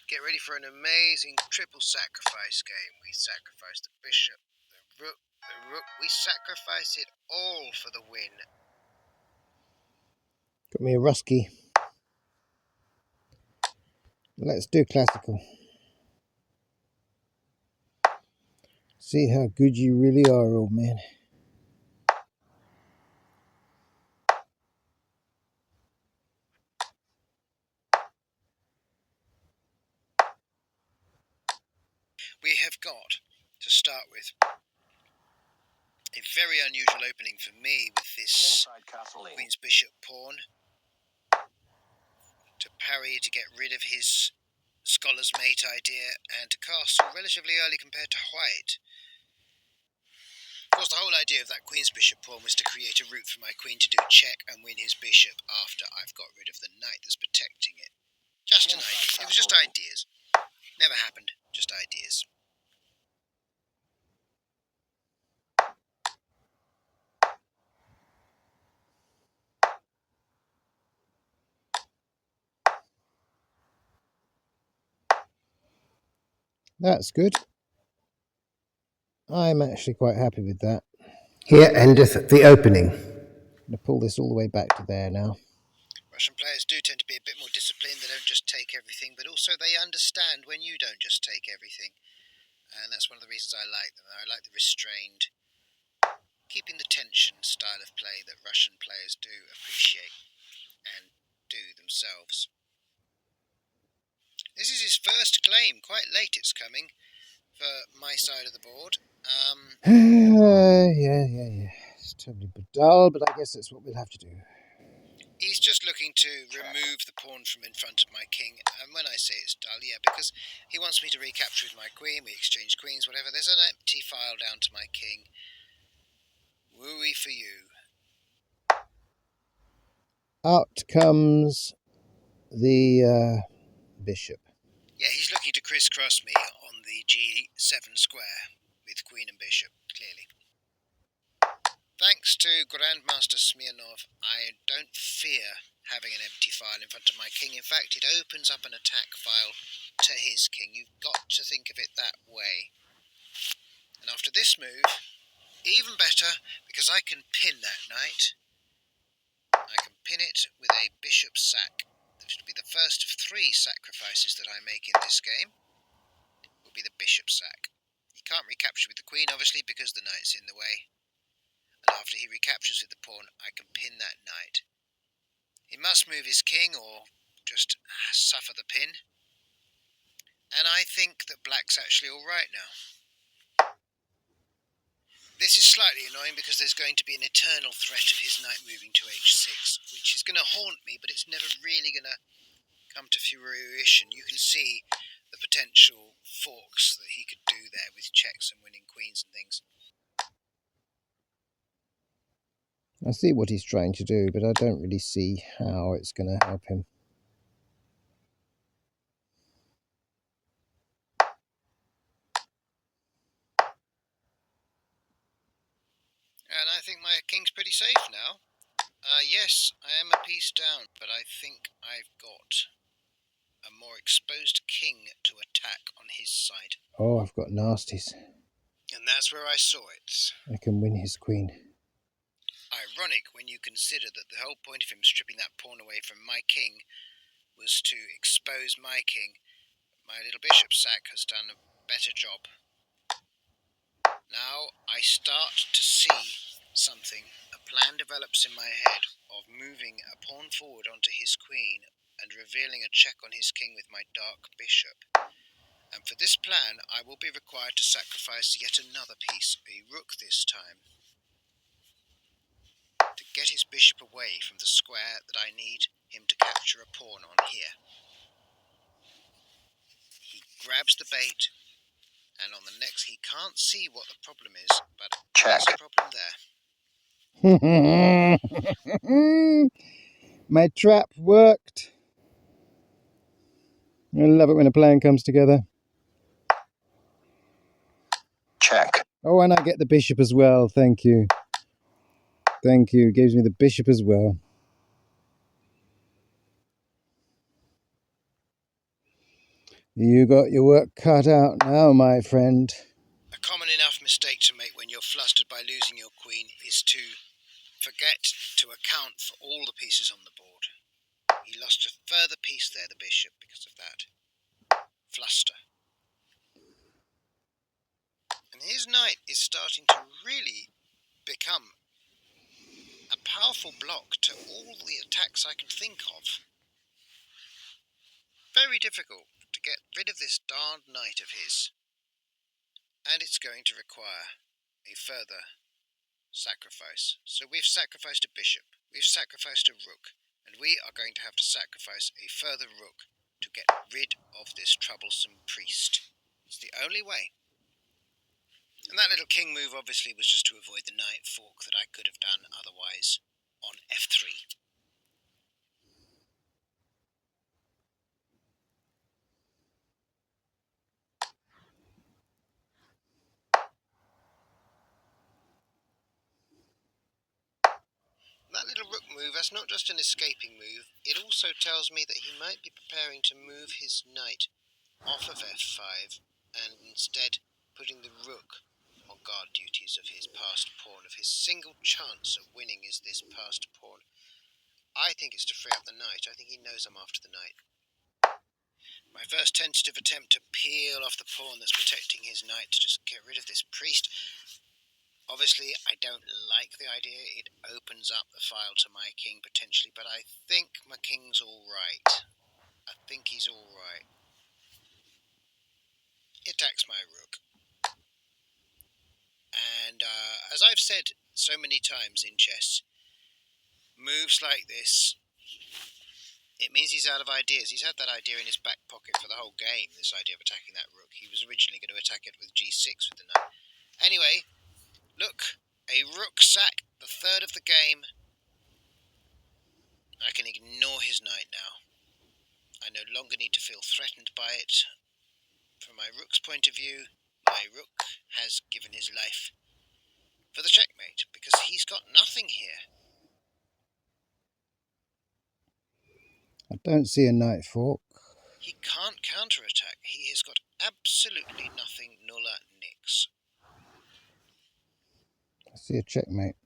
Get ready for an amazing triple sacrifice game. We sacrifice the bishop, the rook, we sacrifice it all for the win. Got me a Rusky. Let's do classical. See how good you really are, old man. We have got to start with a very unusual opening for me with this Queen's Bishop pawn to parry to get rid of his Scholar's Mate idea and to castle relatively early compared to white. Of course, the whole idea of that Queen's Bishop pawn was to create a route for my queen to do check and win his bishop after I've got rid of the knight that's protecting it. Just an idea. It was just ideas. Never happened. Just ideas. That's good. I'm actually quite happy with that. Here endeth the opening. I'm going to pull this all the way back to there now. Russian players do tend to be a bit more disciplined. They don't just take everything, but also they understand when you don't just take everything. And that's one of the reasons I like them. I like the restrained, keeping the tension style of play that Russian players do appreciate and do themselves. This is his first claim. Quite late it's coming for my side of the board. Yeah. It's totally dull, but I guess that's what we'll have to do. He's just looking to remove the pawn from in front of my king, and when I say it's dull, yeah, because he wants me to recapture with my queen, we exchange queens, whatever. There's an empty file down to my king. Wooey for you. Out comes the bishop. Yeah, he's looking to crisscross me on the G7 square with queen and bishop, clearly. Thanks to Grandmaster Smirnov, I don't fear having an empty file in front of my king. In fact, it opens up an attack file to his king. You've got to think of it that way. And after this move, even better, because I can pin that knight. I can pin it with a bishop sack. This will be the first of 3 sacrifices that I make in this game. Will be the bishop sack. He can't recapture with the queen, obviously, because the knight's in the way. And after he recaptures with the pawn, I can pin that knight. He must move his king or just suffer the pin. And I think that black's actually alright now. This is slightly annoying because there's going to be an eternal threat of his knight moving to h6, which is going to haunt me, but it's never really going to come to fruition. You can see the potential forks that he could do there with checks and winning queens and things. I see what he's trying to do, but I don't really see how it's going to help him. And I think my king's pretty safe now. Yes, I am a piece down, but I think I've got a more exposed king to attack on his side. Oh, I've got nasties. And that's where I saw it. I can win his queen. Ironic when you consider that the whole point of him stripping that pawn away from my king was to expose my king. My little bishop sack has done a better job. Now I start to see something. A plan develops in my head of moving a pawn forward onto his queen and revealing a check on his king with my dark bishop. And for this plan, I will be required to sacrifice yet another piece, a rook this time, to get his bishop away from the square that I need him to capture a pawn on here. He grabs the bait, and on the next, he can't see what the problem is, but there's a problem there. My trap worked. I love it when a plan comes together. Check. Oh, and I get the bishop as well. Thank you. Thank you. Gives me the bishop as well. You got your work cut out now, my friend. A common enough mistake to make when you're flustered by losing your queen is to forget to account for all the pieces on the board. He lost a further piece there, the bishop, because of that. Fluster. And his knight is starting to really become a powerful block to all the attacks I can think of. Very difficult to get rid of this darned knight of his. And it's going to require a further sacrifice. So we've sacrificed a bishop, we've sacrificed a rook, and we are going to have to sacrifice a further rook to get rid of this troublesome priest. It's the only way. And that little king move obviously was just to avoid the knight fork that I could have done otherwise on f3. That little rook move, that's not just an escaping move, it also tells me that he might be preparing to move his knight off of f5 and instead putting the rook on guard duties of his passed pawn, of his single chance of winning is this passed pawn. I think it's to free up the knight. I think he knows I'm after the knight. My first tentative attempt to peel off the pawn that's protecting his knight to just get rid of this priest. Obviously, I don't like the idea. It opens up the file to my king potentially, but I think my king's alright. I think he's alright. He attacks my rook. And as I've said so many times in chess, moves like this, it means he's out of ideas. He's had that idea in his back pocket for the whole game, this idea of attacking that rook. He was originally going to attack it with g6 with the knight. Anyway, look, a rook sack, the third of the game. I can ignore his knight now. I no longer need to feel threatened by it. From my rook's point of view, my rook has given his life for the checkmate, because he's got nothing here. I don't see a knight fork. He can't counterattack. He has got absolutely nothing, nulla nix. I see a checkmate.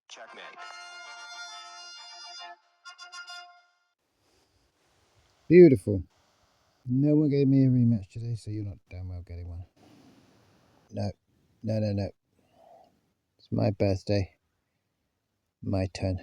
Checkmate. Beautiful. No one gave me a rematch today, so you're not damn well getting one. No. It's my birthday. My turn.